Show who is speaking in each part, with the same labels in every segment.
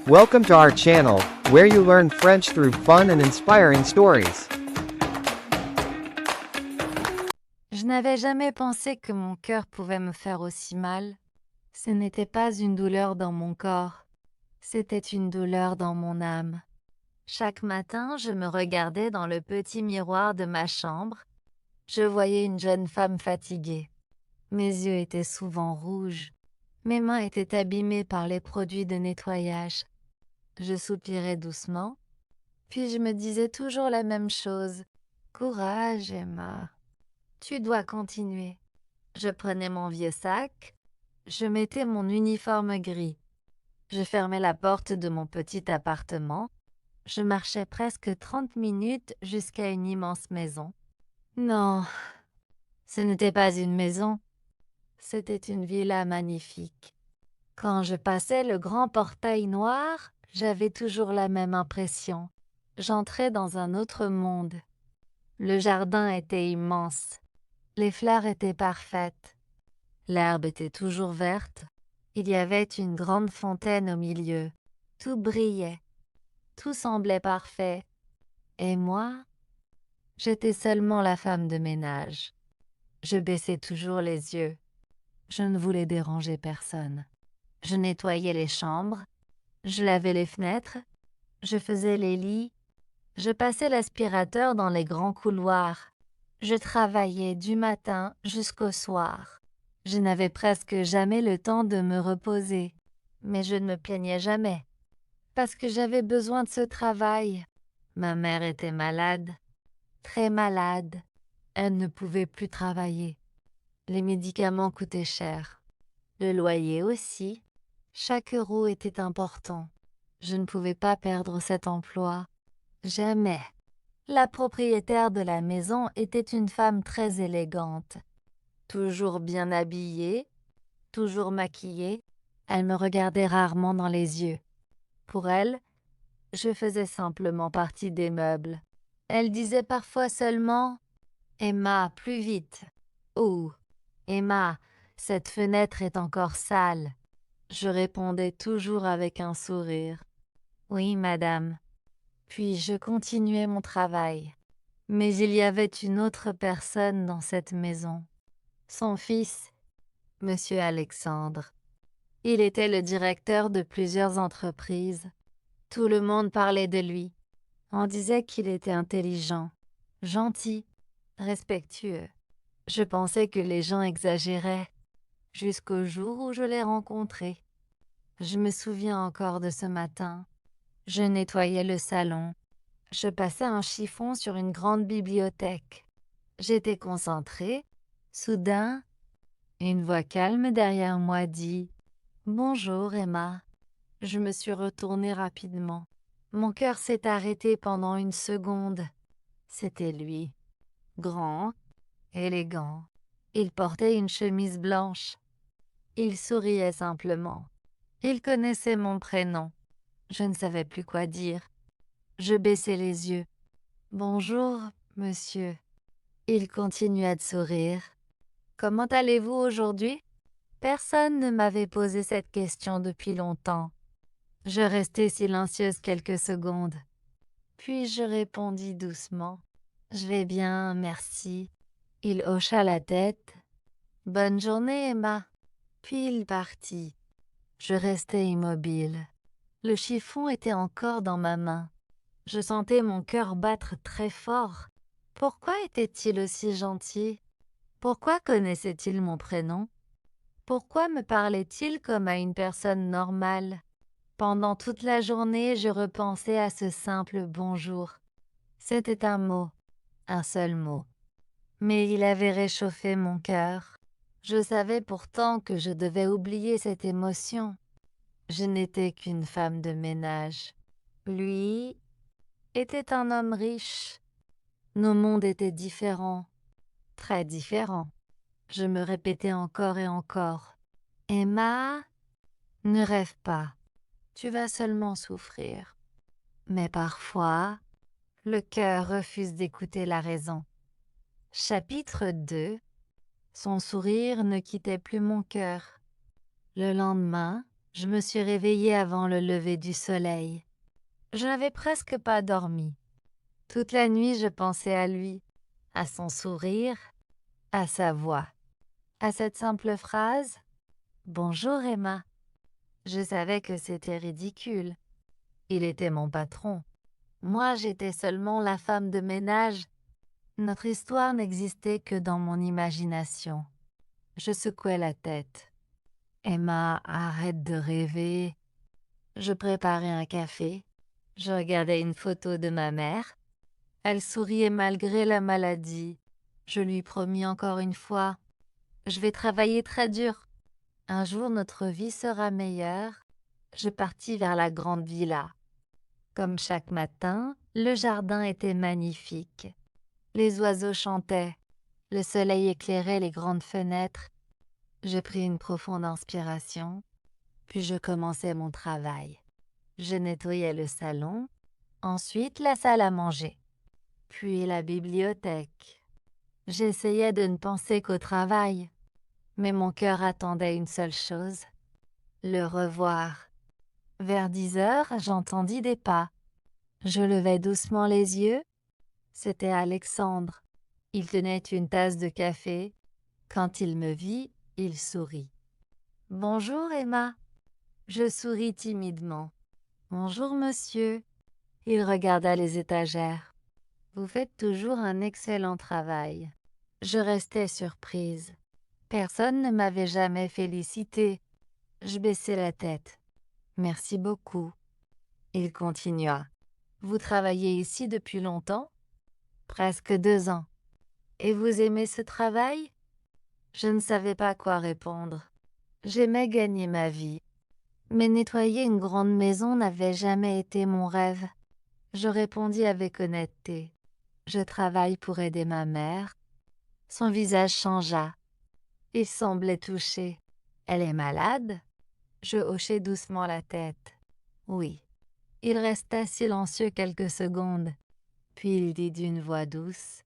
Speaker 1: Welcome to our channel, where you learn French through fun and inspiring stories.
Speaker 2: Je n'avais jamais pensé que mon cœur pouvait me faire aussi mal. Ce n'était pas une douleur dans mon corps, c'était une douleur dans mon âme. Chaque matin, je me regardais dans le petit miroir de ma chambre. Je voyais une jeune femme fatiguée. Mes yeux étaient souvent rouges. Mes mains étaient abîmées par les produits de nettoyage. Je soupirais doucement, puis je me disais toujours la même chose. Courage, Emma. Tu dois continuer. Je prenais mon vieux sac. Je mettais mon uniforme gris. Je fermais la porte de mon petit appartement. Je marchais presque 30 minutes jusqu'à une immense maison. Non, ce n'était pas une maison. C'était une villa magnifique. Quand je passais le grand portail noir, j'avais toujours la même impression. J'entrais dans un autre monde. Le jardin était immense. Les fleurs étaient parfaites. L'herbe était toujours verte. Il y avait une grande fontaine au milieu. Tout brillait. Tout semblait parfait. Et moi, j'étais seulement la femme de ménage. Je baissais toujours les yeux. Je ne voulais déranger personne. Je nettoyais les chambres. Je lavais les fenêtres. Je faisais les lits. Je passais l'aspirateur dans les grands couloirs. Je travaillais du matin jusqu'au soir. Je n'avais presque jamais le temps de me reposer, mais je ne me plaignais jamais, parce que j'avais besoin de ce travail. Ma mère était malade, très malade. Elle ne pouvait plus travailler. Les médicaments coûtaient cher. Le loyer aussi. Chaque euro était important. Je ne pouvais pas perdre cet emploi. Jamais. La propriétaire de la maison était une femme très élégante. Toujours bien habillée, toujours maquillée, elle me regardait rarement dans les yeux. Pour elle, je faisais simplement partie des meubles. Elle disait parfois seulement « Emma, plus vite » ou « Emma, cette fenêtre est encore sale ». Je répondais toujours avec un sourire « Oui, madame ». Puis je continuais mon travail. Mais il y avait une autre personne dans cette maison. Son fils, Monsieur Alexandre. Il était le directeur de plusieurs entreprises. Tout le monde parlait de lui. On disait qu'il était intelligent, gentil, respectueux. Je pensais que les gens exagéraient, jusqu'au jour où je l'ai rencontré. Je me souviens encore de ce matin. Je nettoyais le salon. Je passais un chiffon sur une grande bibliothèque. J'étais concentrée. Soudain, une voix calme derrière moi dit « Bonjour, Emma ». Je me suis retournée rapidement. Mon cœur s'est arrêté pendant une seconde. C'était lui. Grand, élégant. Il portait une chemise blanche. Il souriait simplement. Il connaissait mon prénom. Je ne savais plus quoi dire. Je baissai les yeux. « Bonjour, monsieur ». Il continua de sourire. « Comment allez-vous aujourd'hui ?» Personne ne m'avait posé cette question depuis longtemps. Je restai silencieuse quelques secondes. Puis je répondis doucement. « Je vais bien, merci. » Il hocha la tête. « Bonne journée, Emma. » Puis il partit. Je restai immobile. Le chiffon était encore dans ma main. Je sentais mon cœur battre très fort. Pourquoi était-il aussi gentil? Pourquoi connaissait-il mon prénom? Pourquoi me parlait-il comme à une personne normale? Pendant toute la journée, je repensais à ce simple bonjour. C'était un mot, un seul mot. Mais il avait réchauffé mon cœur. Je savais pourtant que je devais oublier cette émotion. Je n'étais qu'une femme de ménage. Lui était un homme riche. Nos mondes étaient différents, très différents. Je me répétais encore et encore. « Emma, ne rêve pas, tu vas seulement souffrir. » Mais parfois, le cœur refuse d'écouter la raison. Chapitre 2. Son sourire ne quittait plus mon cœur. Le lendemain, Je me suis réveillée avant le lever du soleil. Je n'avais presque pas dormi. Toute la nuit, je pensais à lui, à son sourire, à sa voix, à cette simple phrase « Bonjour Emma ». Je savais que c'était ridicule. Il était mon patron. Moi, j'étais seulement la femme de ménage. Notre histoire n'existait que dans mon imagination. Je secouais la tête. Emma, arrête de rêver. Je préparais un café. Je regardais une photo de ma mère. Elle souriait malgré la maladie. Je lui promis encore une fois, je vais travailler très dur. Un jour notre vie sera meilleure. Je partis vers la grande villa. Comme chaque matin, le jardin était magnifique. Les oiseaux chantaient. Le soleil éclairait les grandes fenêtres. Je pris une profonde inspiration, puis je commençai mon travail. Je nettoyais le salon, ensuite la salle à manger, puis la bibliothèque. J'essayais de ne penser qu'au travail, mais mon cœur attendait une seule chose, le revoir. Vers 10 heures, j'entendis des pas. Je levai doucement les yeux. C'était Alexandre. Il tenait une tasse de café. Quand il me vit, il sourit. « Bonjour, Emma ». Je souris timidement. « Bonjour, monsieur ». Il regarda les étagères. « Vous faites toujours un excellent travail ». Je restais surprise. Personne ne m'avait jamais félicitée. Je baissai la tête. « Merci beaucoup ». Il continua. « Vous travaillez ici depuis longtemps ?»« Presque 2 ans. »« Et vous aimez ce travail ?» Je ne savais pas quoi répondre. J'aimais gagner ma vie. Mais nettoyer une grande maison n'avait jamais été mon rêve. Je répondis avec honnêteté. Je travaille pour aider ma mère. Son visage changea. Il semblait touché. Elle est malade? Je hochai doucement la tête. Oui. Il resta silencieux quelques secondes. Puis il dit d'une voix douce.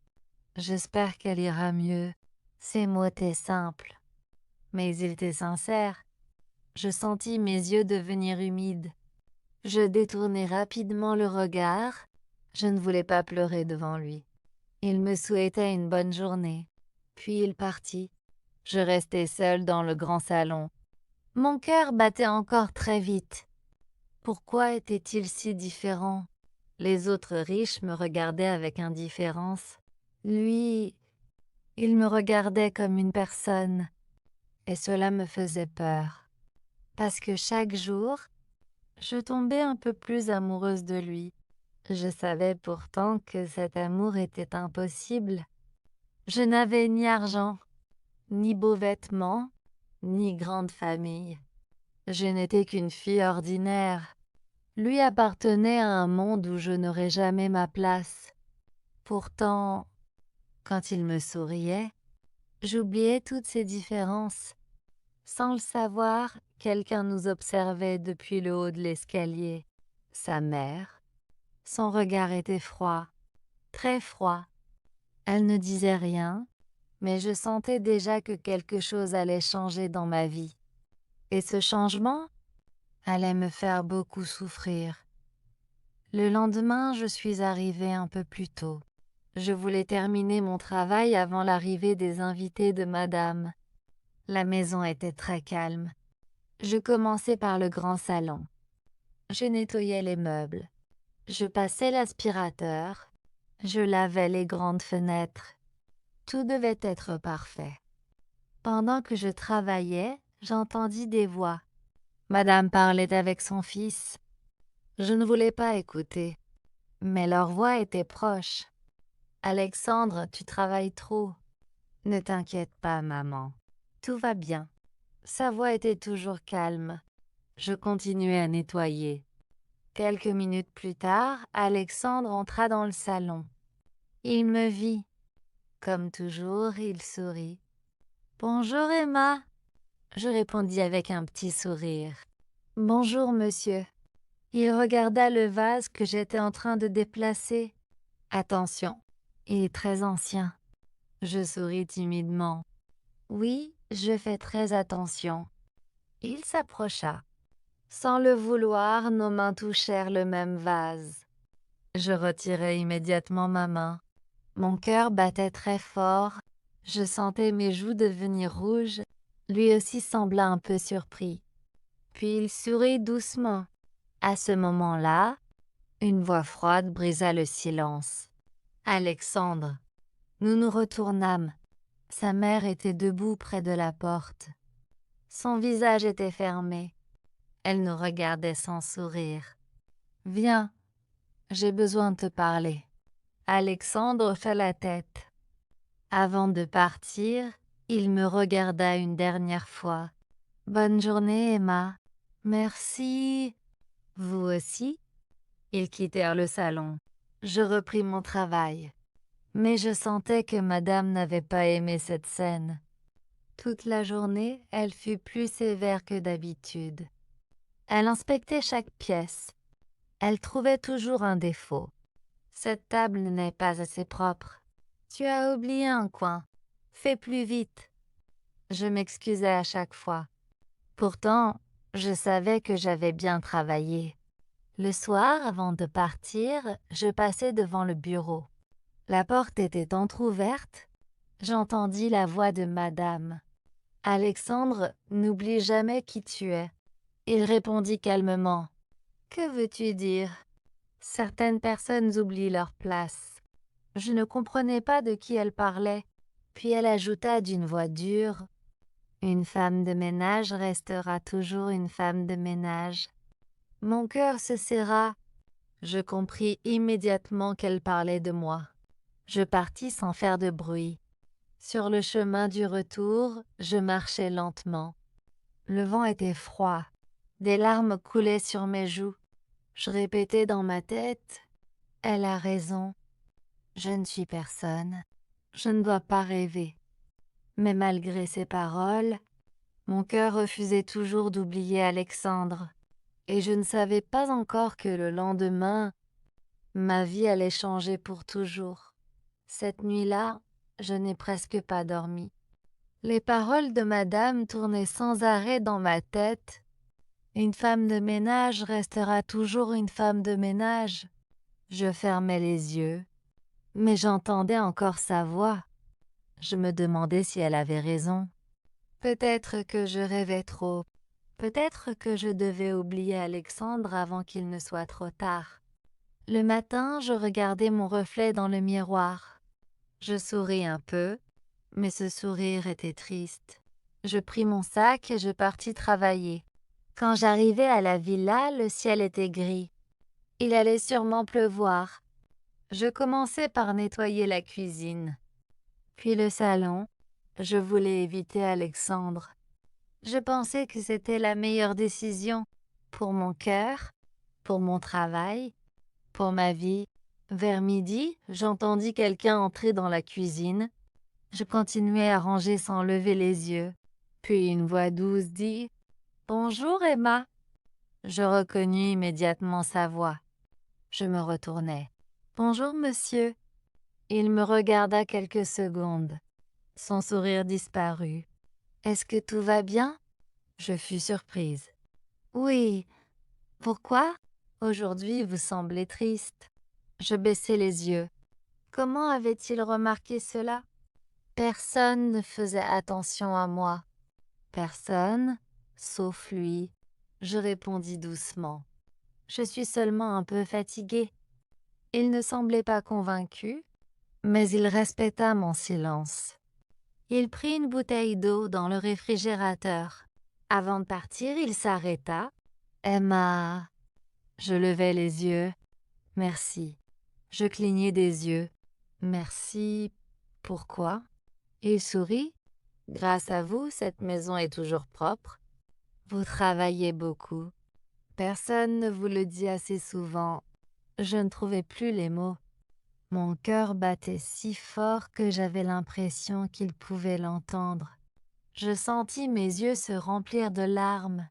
Speaker 2: J'espère qu'elle ira mieux. Ces mots étaient simples. Mais ils étaient sincères. Je sentis mes yeux devenir humides. Je détournai rapidement le regard. Je ne voulais pas pleurer devant lui. Il me souhaitait une bonne journée. Puis il partit. Je restai seule dans le grand salon. Mon cœur battait encore très vite. Pourquoi était-il si différent? Les autres riches me regardaient avec indifférence. Lui, il me regardait comme une personne. Et cela me faisait peur. Parce que chaque jour, je tombais un peu plus amoureuse de lui. Je savais pourtant que cet amour était impossible. Je n'avais ni argent, ni beaux vêtements, ni grande famille. Je n'étais qu'une fille ordinaire. Lui appartenait à un monde où je n'aurais jamais ma place. Pourtant, quand il me souriait, j'oubliais toutes ces différences. Sans le savoir, quelqu'un nous observait depuis le haut de l'escalier. Sa mère. Son regard était froid, très froid. Elle ne disait rien, mais je sentais déjà que quelque chose allait changer dans ma vie. Et ce changement allait me faire beaucoup souffrir. Le lendemain, je suis arrivée un peu plus tôt. Je voulais terminer mon travail avant l'arrivée des invités de madame. La maison était très calme. Je commençai par le grand salon. Je nettoyais les meubles. Je passais l'aspirateur. Je lavais les grandes fenêtres. Tout devait être parfait. Pendant que je travaillais, j'entendis des voix. Madame parlait avec son fils. Je ne voulais pas écouter, mais leur voix était proche. « Alexandre, tu travailles trop. »« Ne t'inquiète pas, maman. Tout va bien. » Sa voix était toujours calme. Je continuais à nettoyer. Quelques minutes plus tard, Alexandre entra dans le salon. Il me vit. Comme toujours, il sourit. « Bonjour, Emma. » Je répondis avec un petit sourire. « Bonjour, monsieur. » Il regarda le vase que j'étais en train de déplacer. « Attention, il est très ancien. » Je souris timidement. « Oui, je fais très attention. » Il s'approcha. Sans le vouloir, nos mains touchèrent le même vase. Je retirai immédiatement ma main. Mon cœur battait très fort. Je sentais mes joues devenir rouges. Lui aussi sembla un peu surpris. Puis il sourit doucement. À ce moment-là, une voix froide brisa le silence. Alexandre. Nous nous retournâmes. Sa mère était debout près de la porte. Son visage était fermé. Elle nous regardait sans sourire. « Viens, j'ai besoin de te parler. » Alexandre hocha la tête. Avant de partir, il me regarda une dernière fois. « Bonne journée, Emma. »« Merci. »« Vous aussi ?» Ils quittèrent le salon. Je repris mon travail. Mais je sentais que madame n'avait pas aimé cette scène. Toute la journée, elle fut plus sévère que d'habitude. Elle inspectait chaque pièce. Elle trouvait toujours un défaut. Cette table n'est pas assez propre. Tu as oublié un coin. Fais plus vite. Je m'excusais à chaque fois. Pourtant, je savais que j'avais bien travaillé. Le soir, avant de partir, je passai devant le bureau. La porte était entr'ouverte. J'entendis la voix de madame. « Alexandre, n'oublie jamais qui tu es. » Il répondit calmement. « Que veux-tu dire ? » Certaines personnes oublient leur place. Je ne comprenais pas de qui elle parlait. Puis elle ajouta d'une voix dure. « Une femme de ménage restera toujours une femme de ménage. » Mon cœur se serra. Je compris immédiatement qu'elle parlait de moi. Je partis sans faire de bruit. Sur le chemin du retour, je marchais lentement. Le vent était froid. Des larmes coulaient sur mes joues. Je répétais dans ma tête « Elle a raison. Je ne suis personne. Je ne dois pas rêver. » Mais malgré ces paroles, mon cœur refusait toujours d'oublier Alexandre. Et je ne savais pas encore que le lendemain, ma vie allait changer pour toujours. Cette nuit-là, je n'ai presque pas dormi. Les paroles de madame tournaient sans arrêt dans ma tête. Une femme de ménage restera toujours une femme de ménage. Je fermais les yeux, mais j'entendais encore sa voix. Je me demandais si elle avait raison. Peut-être que je rêvais trop. Peut-être que je devais oublier Alexandre avant qu'il ne soit trop tard. Le matin, je regardais mon reflet dans le miroir. Je souris un peu, mais ce sourire était triste. Je pris mon sac et je partis travailler. Quand j'arrivai à la villa, le ciel était gris. Il allait sûrement pleuvoir. Je commençai par nettoyer la cuisine. Puis le salon. Je voulais éviter Alexandre. Je pensais que c'était la meilleure décision pour mon cœur, pour mon travail, pour ma vie. Vers midi, j'entendis quelqu'un entrer dans la cuisine. Je continuais à ranger sans lever les yeux. Puis une voix douce dit « Bonjour Emma ». Je reconnus immédiatement sa voix. Je me retournai. « Bonjour monsieur ». Il me regarda quelques secondes. Son sourire disparut. « Est-ce que tout va bien ?» Je fus surprise. « Oui. Pourquoi ? Aujourd'hui vous semblez triste. » Je baissai les yeux. Comment avait-il remarqué cela ? Personne ne faisait attention à moi. Personne, sauf lui. Je répondis doucement. Je suis seulement un peu fatiguée. Il ne semblait pas convaincu, mais il respecta mon silence. Il prit une bouteille d'eau dans le réfrigérateur. Avant de partir, il s'arrêta. « Emma !» Je levai les yeux. « Merci. » Je clignai des yeux. « Merci. Pourquoi ?» Il sourit. « Grâce à vous, cette maison est toujours propre. Vous travaillez beaucoup. Personne ne vous le dit assez souvent. » Je ne trouvais plus les mots. Mon cœur battait si fort que j'avais l'impression qu'il pouvait l'entendre. Je sentis mes yeux se remplir de larmes.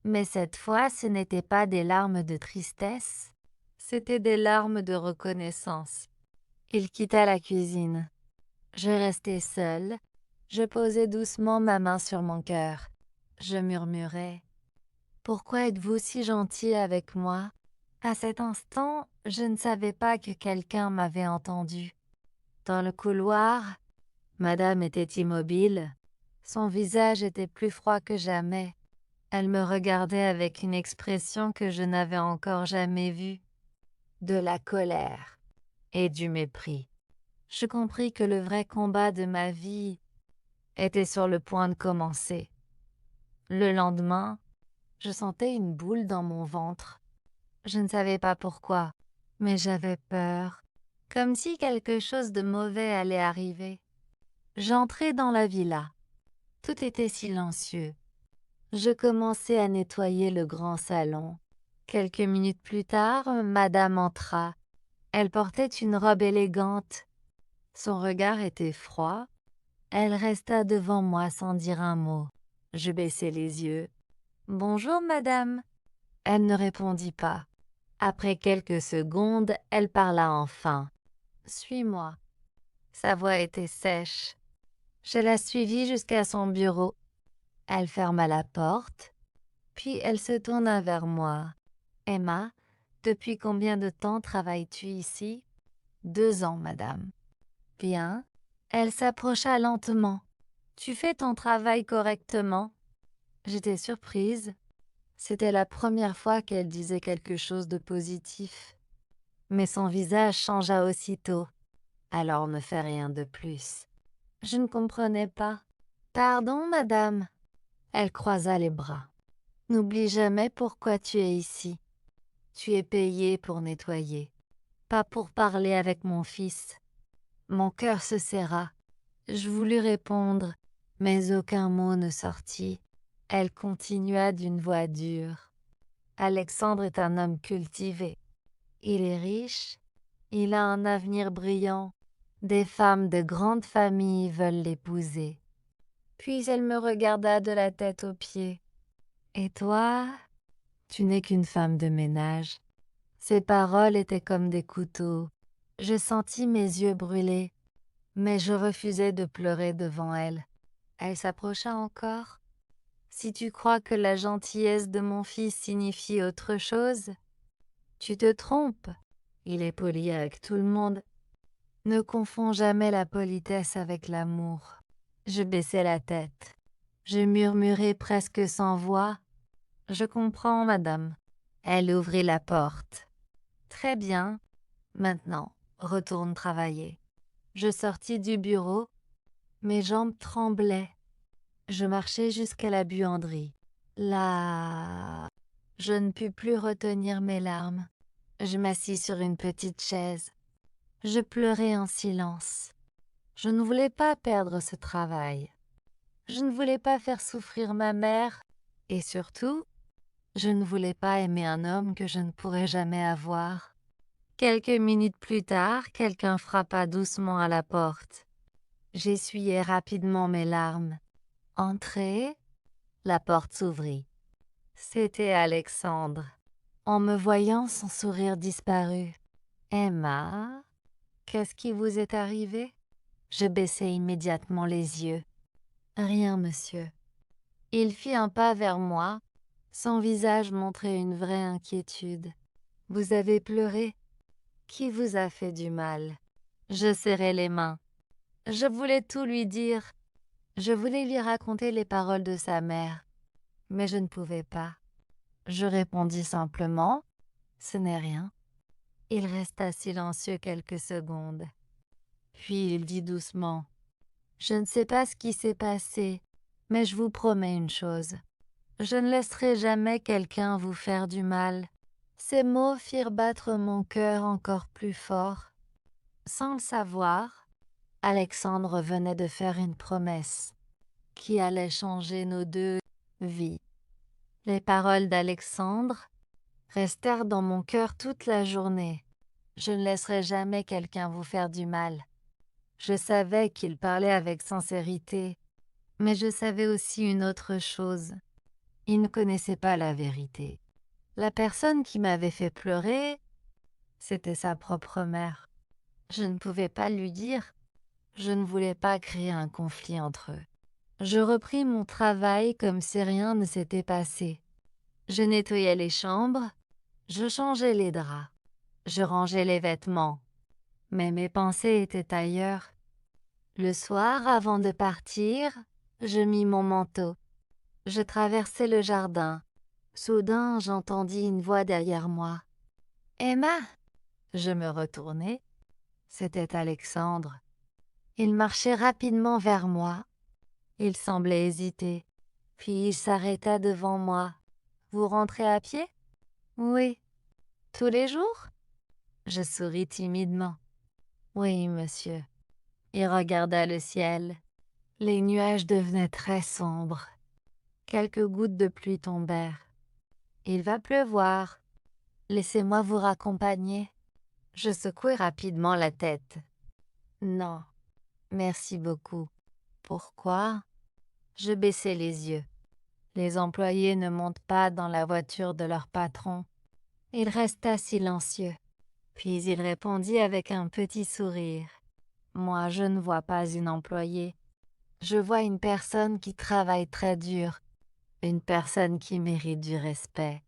Speaker 2: Mais cette fois, ce n'étaient pas des larmes de tristesse, c'étaient des larmes de reconnaissance. Il quitta la cuisine. Je restai seule. Je posai doucement ma main sur mon cœur. Je murmurai Pourquoi êtes-vous si gentil avec moi? À cet instant, je ne savais pas que quelqu'un m'avait entendu. Dans le couloir, Madame était immobile. Son visage était plus froid que jamais. Elle me regardait avec une expression que je n'avais encore jamais vue. De la colère et du mépris. Je compris que le vrai combat de ma vie était sur le point de commencer. Le lendemain, je sentais une boule dans mon ventre. Je ne savais pas pourquoi, mais j'avais peur, comme si quelque chose de mauvais allait arriver. J'entrai dans la villa. Tout était silencieux. Je commençai à nettoyer le grand salon. Quelques minutes plus tard, Madame entra. Elle portait une robe élégante. Son regard était froid. Elle resta devant moi sans dire un mot. Je baissai les yeux. « Bonjour, madame. » Elle ne répondit pas. Après quelques secondes, elle parla enfin. « Suis-moi. » Sa voix était sèche. Je la suivis jusqu'à son bureau. Elle ferma la porte, puis elle se tourna vers moi. « Emma, depuis combien de temps travailles-tu ici? » « 2 ans, madame. »« Bien. » Elle s'approcha lentement. « Tu fais ton travail correctement? » J'étais surprise. C'était la première fois qu'elle disait quelque chose de positif. Mais son visage changea aussitôt. « Alors ne fais rien de plus. » Je ne comprenais pas. « Pardon, madame. » Elle croisa les bras. « N'oublie jamais pourquoi tu es ici. Tu es payée pour nettoyer, pas pour parler avec mon fils. » Mon cœur se serra. Je voulus répondre, mais aucun mot ne sortit. Elle continua d'une voix dure. « Alexandre est un homme cultivé. Il est riche. Il a un avenir brillant. Des femmes de grande famille veulent l'épouser. » Puis elle me regarda de la tête aux pieds. « Et toi, tu n'es qu'une femme de ménage. » Ses paroles étaient comme des couteaux. Je sentis mes yeux brûler, mais je refusais de pleurer devant elle. Elle s'approcha encore. « Si tu crois que la gentillesse de mon fils signifie autre chose, tu te trompes. Il est poli avec tout le monde. Ne confonds jamais la politesse avec l'amour. » Je baissai la tête. Je murmurai presque sans voix. « Je comprends, madame. » Elle ouvrit la porte. « Très bien. Maintenant, retourne travailler. » Je sortis du bureau. Mes jambes tremblaient. Je marchai jusqu'à la buanderie. Là, je ne pus plus retenir mes larmes. Je m'assis sur une petite chaise. Je pleurai en silence. Je ne voulais pas perdre ce travail. Je ne voulais pas faire souffrir ma mère. Et surtout, je ne voulais pas aimer un homme que je ne pourrais jamais avoir. Quelques minutes plus tard, quelqu'un frappa doucement à la porte. J'essuyai rapidement mes larmes. « Entrez ?» La porte s'ouvrit. C'était Alexandre. En me voyant, son sourire disparut. « Emma, qu'est-ce qui vous est arrivé ?» Je baissai immédiatement les yeux. « Rien, monsieur. » Il fit un pas vers moi. Son visage montrait une vraie inquiétude. « Vous avez pleuré? Qui vous a fait du mal ?» Je serrai les mains. Je voulais tout lui dire. Je voulais lui raconter les paroles de sa mère, mais je ne pouvais pas. Je répondis simplement, « Ce n'est rien. » Il resta silencieux quelques secondes. Puis il dit doucement, « Je ne sais pas ce qui s'est passé, mais je vous promets une chose. Je ne laisserai jamais quelqu'un vous faire du mal. » Ces mots firent battre mon cœur encore plus fort. Sans le savoir, Alexandre venait de faire une promesse qui allait changer nos deux vies. Les paroles d'Alexandre restèrent dans mon cœur toute la journée. Je ne laisserai jamais quelqu'un vous faire du mal. Je savais qu'il parlait avec sincérité, mais je savais aussi une autre chose. Il ne connaissait pas la vérité. La personne qui m'avait fait pleurer, c'était sa propre mère. Je ne pouvais pas lui dire. Je ne voulais pas créer un conflit entre eux. Je repris mon travail comme si rien ne s'était passé. Je nettoyais les chambres, je changeais les draps, je rangeais les vêtements. Mais mes pensées étaient ailleurs. Le soir, avant de partir, je mis mon manteau. Je traversai le jardin. Soudain, j'entendis une voix derrière moi. « Emma !» Je me retournai. C'était Alexandre. Il marchait rapidement vers moi. Il semblait hésiter. Puis il s'arrêta devant moi. « Vous rentrez à pied ?»« Oui. »« Tous les jours ?» Je souris timidement. « Oui, monsieur. » Il regarda le ciel. Les nuages devenaient très sombres. Quelques gouttes de pluie tombèrent. « Il va pleuvoir. Laissez-moi vous raccompagner. » Je secouai rapidement la tête. « Non, merci beaucoup. » « Pourquoi ?» Je baissai les yeux. Les employés ne montent pas dans la voiture de leur patron. Il resta silencieux. Puis il répondit avec un petit sourire. « Moi, je ne vois pas une employée. Je vois une personne qui travaille très dur, une personne qui mérite du respect. »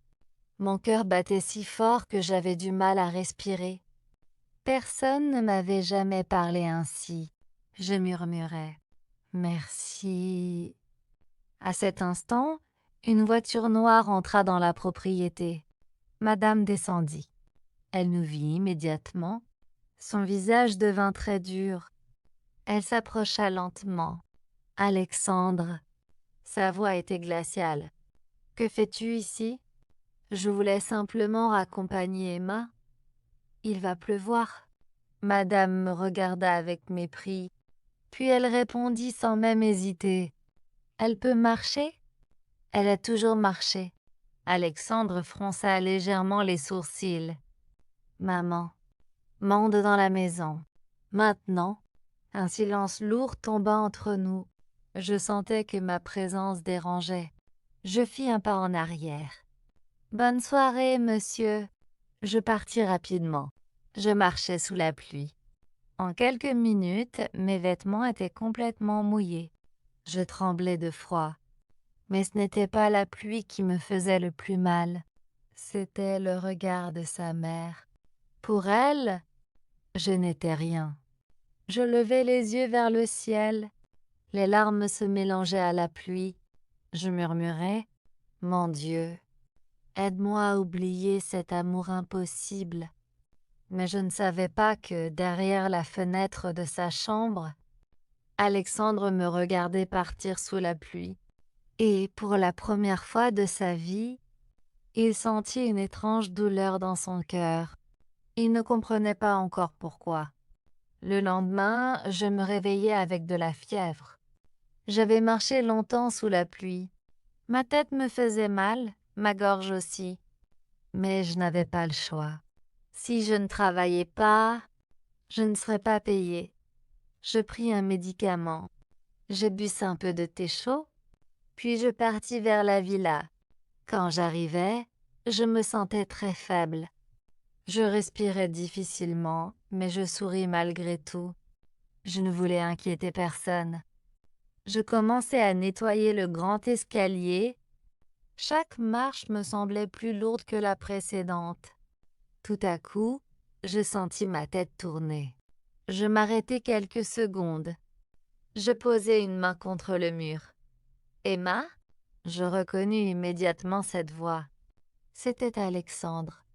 Speaker 2: Mon cœur battait si fort que j'avais du mal à respirer. Personne ne m'avait jamais parlé ainsi. Je murmurais. « Merci. » À cet instant, une voiture noire entra dans la propriété. Madame descendit. Elle nous vit immédiatement. Son visage devint très dur. Elle s'approcha lentement. « Alexandre !» Sa voix était glaciale. « Que fais-tu ici ?»« Je voulais simplement raccompagner Emma. »« Il va pleuvoir. » Madame me regarda avec mépris. Puis elle répondit sans même hésiter. « Elle peut marcher ?» Elle a toujours marché. Alexandre fronça légèrement les sourcils. « Maman, monde dans la maison. » Maintenant, un silence lourd tomba entre nous. Je sentais que ma présence dérangeait. Je fis un pas en arrière. « Bonne soirée, monsieur. » Je partis rapidement. Je marchais sous la pluie. En quelques minutes, mes vêtements étaient complètement mouillés. Je tremblais de froid. Mais ce n'était pas la pluie qui me faisait le plus mal. C'était le regard de sa mère. Pour elle, je n'étais rien. Je levai les yeux vers le ciel. Les larmes se mélangeaient à la pluie. Je murmurais « Mon Dieu, aide-moi à oublier cet amour impossible. » Mais je ne savais pas que, derrière la fenêtre de sa chambre, Alexandre me regardait partir sous la pluie. Et pour la première fois de sa vie, il sentit une étrange douleur dans son cœur. Il ne comprenait pas encore pourquoi. Le lendemain, je me réveillai avec de la fièvre. J'avais marché longtemps sous la pluie. Ma tête me faisait mal, ma gorge aussi. Mais je n'avais pas le choix. Si je ne travaillais pas, je ne serais pas payée. Je pris un médicament. Je bus un peu de thé chaud, puis je partis vers la villa. Quand j'arrivais, je me sentais très faible. Je respirais difficilement, mais je souris malgré tout. Je ne voulais inquiéter personne. Je commençai à nettoyer le grand escalier. Chaque marche me semblait plus lourde que la précédente. Tout à coup, je sentis ma tête tourner. Je m'arrêtai quelques secondes. Je posai une main contre le mur. « Emma ?» Je reconnus immédiatement cette voix. C'était Alexandre.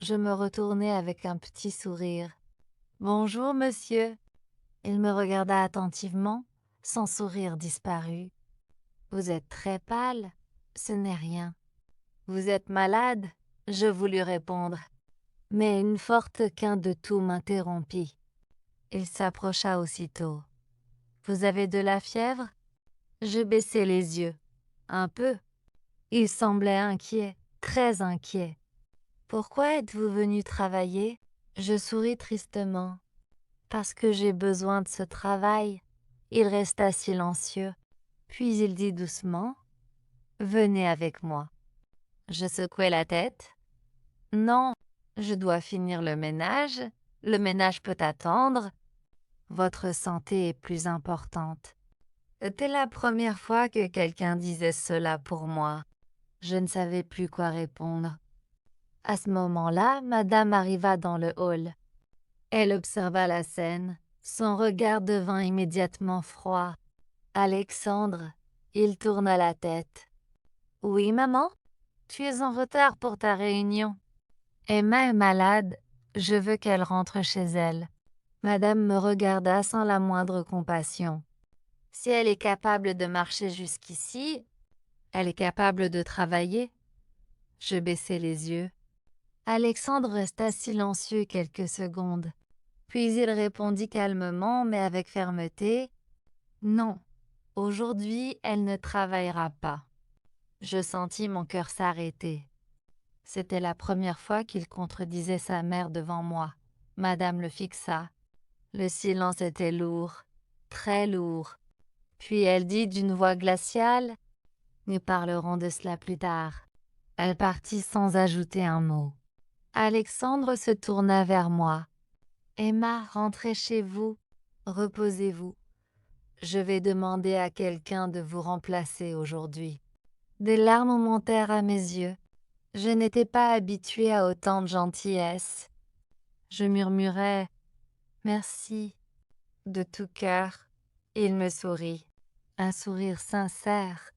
Speaker 2: Je me retournai avec un petit sourire. « Bonjour, monsieur. » Il me regarda attentivement. Son sourire disparut. « Vous êtes très pâle. Ce n'est rien. »« Vous êtes malade ?» Je voulus répondre. Mais une forte quinte de toux m'interrompit. Il s'approcha aussitôt. « Vous avez de la fièvre ?» Je baissai les yeux. Un peu. Il semblait inquiet, très inquiet. « Pourquoi êtes-vous venu travailler ?» Je souris tristement. « Parce que j'ai besoin de ce travail. » Il resta silencieux. Puis il dit doucement « Venez avec moi. » Je secouai la tête. « Non, je dois finir le ménage. Le ménage peut attendre. Votre santé est plus importante. » C'était la première fois que quelqu'un disait cela pour moi. Je ne savais plus quoi répondre. À ce moment-là, madame arriva dans le hall. Elle observa la scène. Son regard devint immédiatement froid. Alexandre, il tourna la tête. Oui, maman? Tu es en retard pour ta réunion. Emma est malade. Je veux qu'elle rentre chez elle. Madame me regarda sans la moindre compassion. Si elle est capable de marcher jusqu'ici, elle est capable de travailler. Je baissai les yeux. Alexandre resta silencieux quelques secondes. Puis il répondit calmement, mais avec fermeté. Non, aujourd'hui, elle ne travaillera pas. Je sentis mon cœur s'arrêter. C'était la première fois qu'il contredisait sa mère devant moi. Madame le fixa. Le silence était lourd, très lourd. Puis elle dit d'une voix glaciale: Nous parlerons de cela plus tard. Elle partit sans ajouter un mot. Alexandre se tourna vers moi. Emma, rentrez chez vous. Reposez-vous. Je vais demander à quelqu'un de vous remplacer aujourd'hui. Des larmes montèrent à mes yeux. Je n'étais pas habituée à autant de gentillesse. Je murmurai « Merci » de tout cœur. Il me sourit. Un sourire sincère,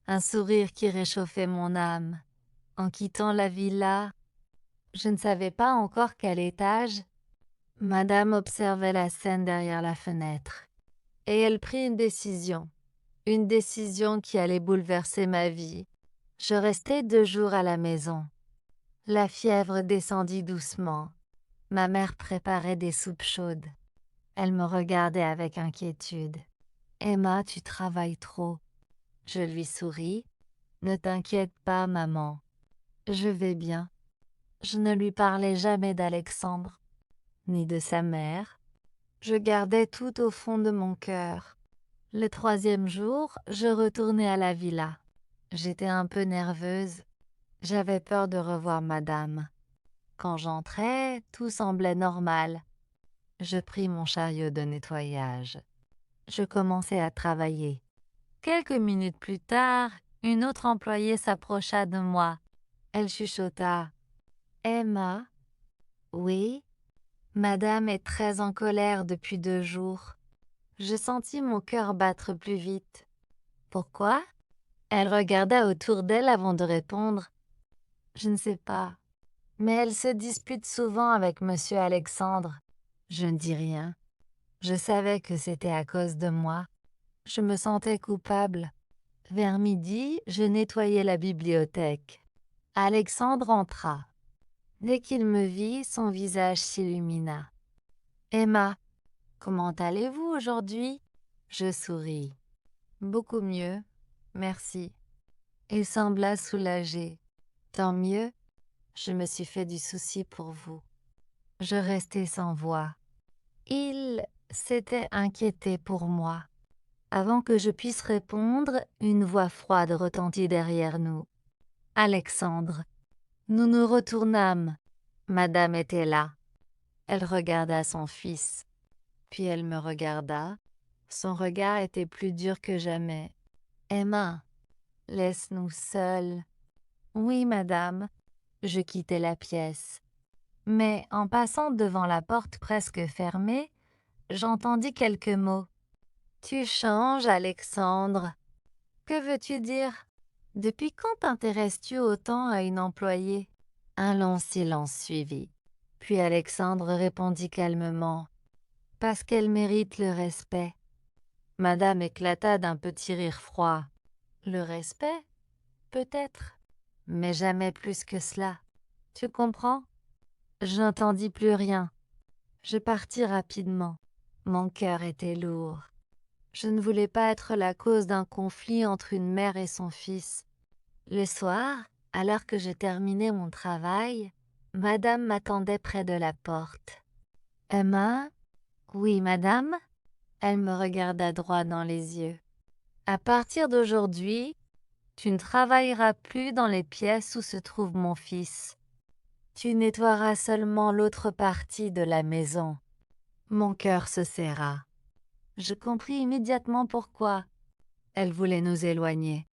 Speaker 2: un sourire qui réchauffait mon âme. En quittant la villa, je ne savais pas encore quel étage. Madame observait la scène derrière la fenêtre. Et elle prit une décision qui allait bouleverser ma vie. Je restai 2 jours à la maison. La fièvre descendit doucement. Ma mère préparait des soupes chaudes. Elle me regardait avec inquiétude. « Emma, tu travailles trop. » Je lui souris. « Ne t'inquiète pas, maman. Je vais bien. » Je ne lui parlais jamais d'Alexandre, ni de sa mère. Je gardais tout au fond de mon cœur. Le 3e jour, je retournai à la villa. J'étais un peu nerveuse. J'avais peur de revoir madame. Quand j'entrai, tout semblait normal. Je pris mon chariot de nettoyage. Je commençai à travailler. Quelques minutes plus tard, une autre employée s'approcha de moi. Elle chuchota. « Emma? » « Oui? » Madame est très en colère depuis 2 jours. Je sentis mon cœur battre plus vite. Pourquoi? Elle regarda autour d'elle avant de répondre. Je ne sais pas. Mais elle se dispute souvent avec monsieur Alexandre. Je ne dis rien. Je savais que c'était à cause de moi. Je me sentais coupable. Vers midi, je nettoyais la bibliothèque. Alexandre entra. Dès qu'il me vit, son visage s'illumina. « Emma, comment allez-vous aujourd'hui ?» Je souris. « Beaucoup mieux, merci. » Il sembla soulagé. « Tant mieux, je me suis fait du souci pour vous. » Je restai sans voix. Il s'était inquiété pour moi. Avant que je puisse répondre, une voix froide retentit derrière nous. « Alexandre !» Nous nous retournâmes. Madame était là. Elle regarda son fils. Puis elle me regarda. Son regard était plus dur que jamais. « Emma, laisse-nous seuls. »« Oui, madame. » Je quittai la pièce. Mais en passant devant la porte presque fermée, j'entendis quelques mots. « Tu changes, Alexandre. » Que veux-tu dire? Depuis quand t'intéresses-tu autant à une employée? Un long silence suivit. Puis Alexandre répondit calmement. « Parce qu'elle mérite le respect. » Madame éclata d'un petit rire froid. « Le respect? Peut-être. Mais jamais plus que cela. Tu comprends? » Je n'entendis plus rien. Je partis rapidement. Mon cœur était lourd. Je ne voulais pas être la cause d'un conflit entre une mère et son fils. Le soir, alors que je terminais mon travail, madame m'attendait près de la porte. « Emma? » ?»« Oui, madame. » Elle me regarda droit dans les yeux. « À partir d'aujourd'hui, tu ne travailleras plus dans les pièces où se trouve mon fils. Tu nettoieras seulement l'autre partie de la maison. » Mon cœur se serra. Je compris immédiatement pourquoi. Elle voulait nous éloigner.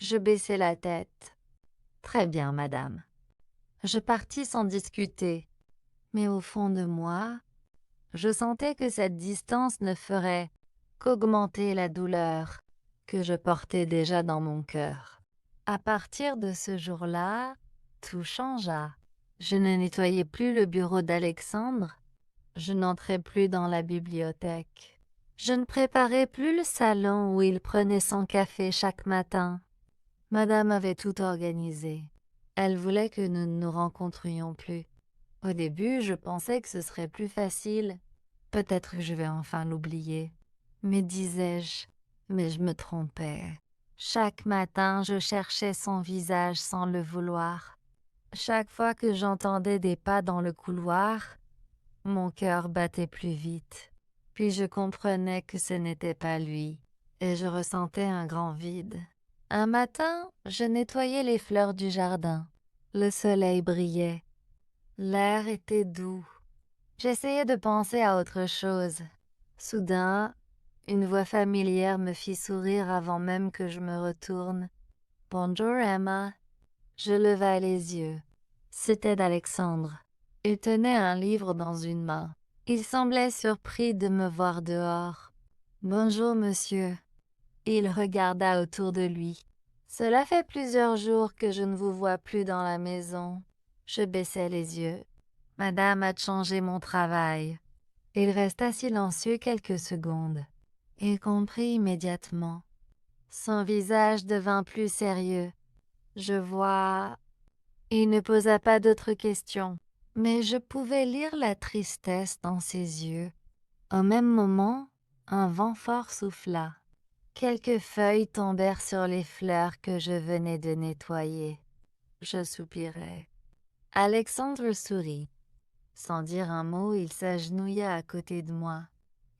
Speaker 2: Je baissai la tête. Très bien, madame. Je partis sans discuter, mais au fond de moi, je sentais que cette distance ne ferait qu'augmenter la douleur que je portais déjà dans mon cœur. À partir de ce jour-là, tout changea. Je ne nettoyais plus le bureau d'Alexandre, je n'entrais plus dans la bibliothèque. Je ne préparais plus le salon où il prenait son café chaque matin. Madame avait tout organisé. Elle voulait que nous ne nous rencontrions plus. Au début, je pensais que ce serait plus facile. Peut-être que je vais enfin l'oublier. Mais disais-je, mais je me trompais. Chaque matin, je cherchais son visage sans le vouloir. Chaque fois que j'entendais des pas dans le couloir, mon cœur battait plus vite. Puis je comprenais que ce n'était pas lui, et je ressentais un grand vide. Un matin, je nettoyais les fleurs du jardin. Le soleil brillait. L'air était doux. J'essayais de penser à autre chose. Soudain, une voix familière me fit sourire avant même que je me retourne. « Bonjour, Emma. » Je levai les yeux. C'était d'Alexandre. Il tenait un livre dans une main. Il semblait surpris de me voir dehors. « Bonjour, monsieur. » Il regarda autour de lui. « Cela fait plusieurs jours que je ne vous vois plus dans la maison. » Je baissai les yeux. « Madame a changé mon travail. » Il resta silencieux quelques secondes. Il comprit immédiatement. Son visage devint plus sérieux. Je vois... Il ne posa pas d'autres questions, mais je pouvais lire la tristesse dans ses yeux. Au même moment, un vent fort souffla. Quelques feuilles tombèrent sur les fleurs que je venais de nettoyer. Je soupirai. Alexandre sourit. Sans dire un mot, il s'agenouilla à côté de moi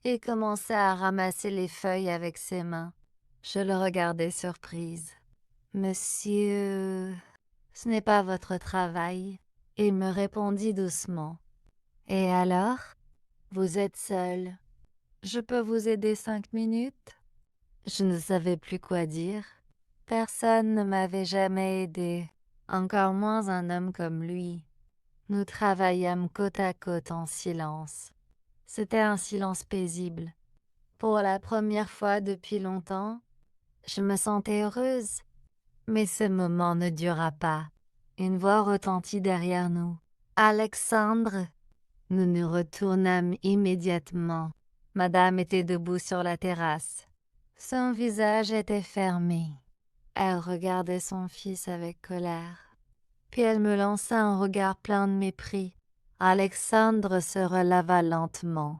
Speaker 2: et commença à ramasser les feuilles avec ses mains. Je le regardai surprise. « Monsieur, ce n'est pas votre travail. » Il me répondit doucement. « Et alors, vous êtes seul. Je peux vous aider 5 minutes ?» Je ne savais plus quoi dire. Personne ne m'avait jamais aidé, encore moins un homme comme lui. Nous travaillâmes côte à côte en silence. C'était un silence paisible. Pour la première fois depuis longtemps, je me sentais heureuse. Mais ce moment ne dura pas. Une voix retentit derrière nous. « Alexandre !» Nous nous retournâmes immédiatement. Madame était debout sur la terrasse. Son visage était fermé. Elle regardait son fils avec colère. Puis elle me lança un regard plein de mépris. Alexandre se releva lentement.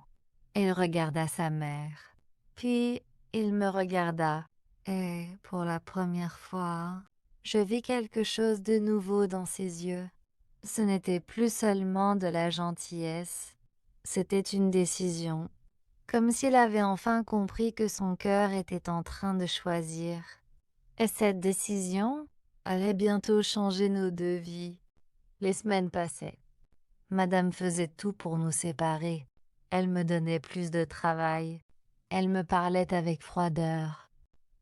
Speaker 2: Il regarda sa mère. Puis il me regarda. Et pour la première fois, je vis quelque chose de nouveau dans ses yeux. Ce n'était plus seulement de la gentillesse, c'était une décision. Comme s'il avait enfin compris que son cœur était en train de choisir. Et cette décision allait bientôt changer nos deux vies. Les semaines passaient. Madame faisait tout pour nous séparer. Elle me donnait plus de travail. Elle me parlait avec froideur.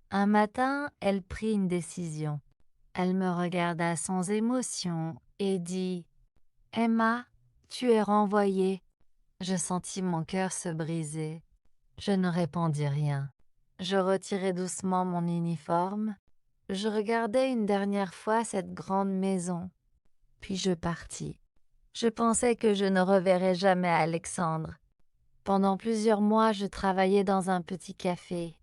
Speaker 2: Un matin, elle prit une décision. Elle me regarda sans émotion et dit « Emma, tu es renvoyée. » Je sentis mon cœur se briser. Je ne répondis rien. Je retirai doucement mon uniforme. Je regardai une dernière fois cette grande maison. Puis je partis. Je pensais que je ne reverrais jamais Alexandre. Pendant plusieurs mois, je travaillais dans un petit café.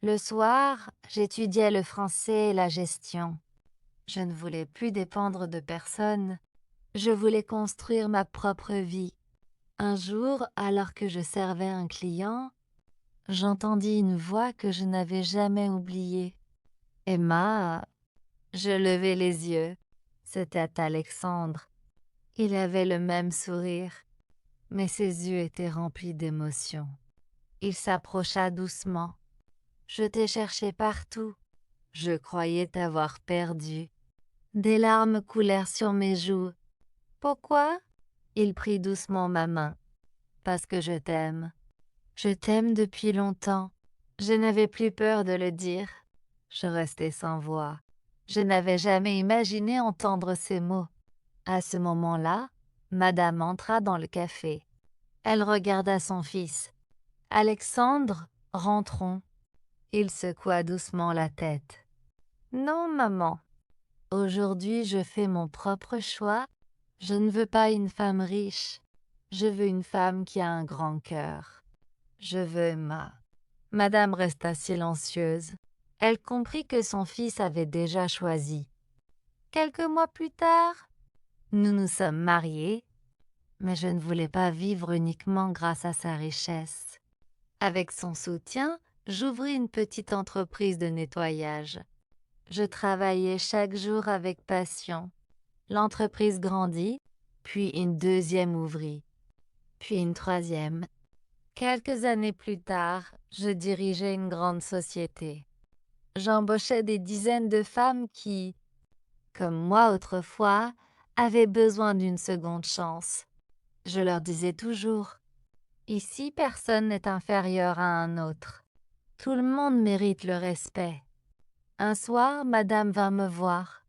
Speaker 2: Le soir, j'étudiais le français et la gestion. Je ne voulais plus dépendre de personne. Je voulais construire ma propre vie. Un jour, alors que je servais un client, j'entendis une voix que je n'avais jamais oubliée. « Emma !» Je levai les yeux. C'était Alexandre. Il avait le même sourire, mais ses yeux étaient remplis d'émotion. Il s'approcha doucement. « Je t'ai cherché partout. Je croyais t'avoir perdu. » Des larmes coulèrent sur mes joues. « Pourquoi ?» Il prit doucement ma main. « Parce que je t'aime. Je t'aime depuis longtemps. » Je n'avais plus peur de le dire. Je restai sans voix. Je n'avais jamais imaginé entendre ces mots. À ce moment-là, Madame entra dans le café. Elle regarda son fils. Alexandre, rentrons. Il secoua doucement la tête. Non, maman. Aujourd'hui, je fais mon propre choix. Je ne veux pas une femme riche. Je veux une femme qui a un grand cœur. Je veux Madame resta silencieuse. Elle comprit que son fils avait déjà choisi. Quelques mois plus tard, nous nous sommes mariés, mais je ne voulais pas vivre uniquement grâce à sa richesse. Avec son soutien, j'ouvris une petite entreprise de nettoyage. Je travaillais chaque jour avec passion. L'entreprise grandit, puis une deuxième ouvrit, puis une troisième. Quelques années plus tard, je dirigeais une grande société. J'embauchais des dizaines de femmes qui, comme moi autrefois, avaient besoin d'une seconde chance. Je leur disais toujours, ici personne n'est inférieur à un autre. Tout le monde mérite le respect. Un soir, Madame vint me voir.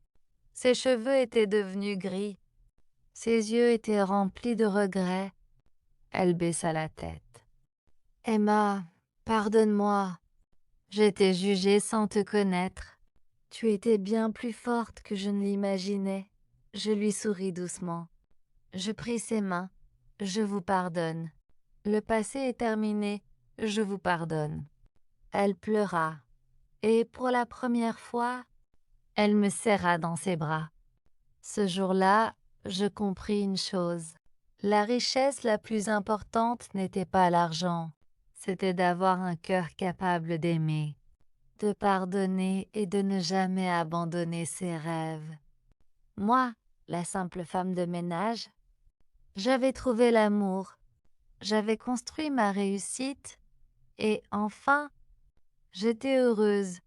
Speaker 2: Ses cheveux étaient devenus gris. Ses yeux étaient remplis de regrets. Elle baissa la tête. Emma, pardonne-moi. Je t'ai jugée sans te connaître. Tu étais bien plus forte que je ne l'imaginais. Je lui souris doucement. Je pris ses mains. Je vous pardonne. Le passé est terminé. Je vous pardonne. Elle pleura. Et pour la première fois, elle me serra dans ses bras. Ce jour-là, je compris une chose. La richesse la plus importante n'était pas l'argent, c'était d'avoir un cœur capable d'aimer, de pardonner et de ne jamais abandonner ses rêves. Moi, la simple femme de ménage, j'avais trouvé l'amour, j'avais construit ma réussite et enfin, j'étais heureuse.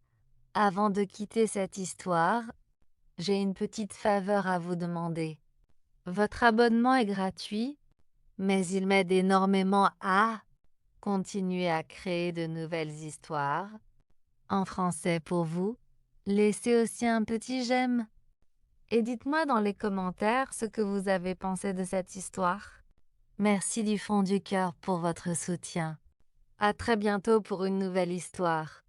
Speaker 2: Avant de quitter cette histoire, j'ai une petite faveur à vous demander. Votre abonnement est gratuit, mais il m'aide énormément à continuer à créer de nouvelles histoires. En français pour vous, laissez aussi un petit j'aime. Et dites-moi dans les commentaires ce que vous avez pensé de cette histoire. Merci du fond du cœur pour votre soutien. À très bientôt pour une nouvelle histoire.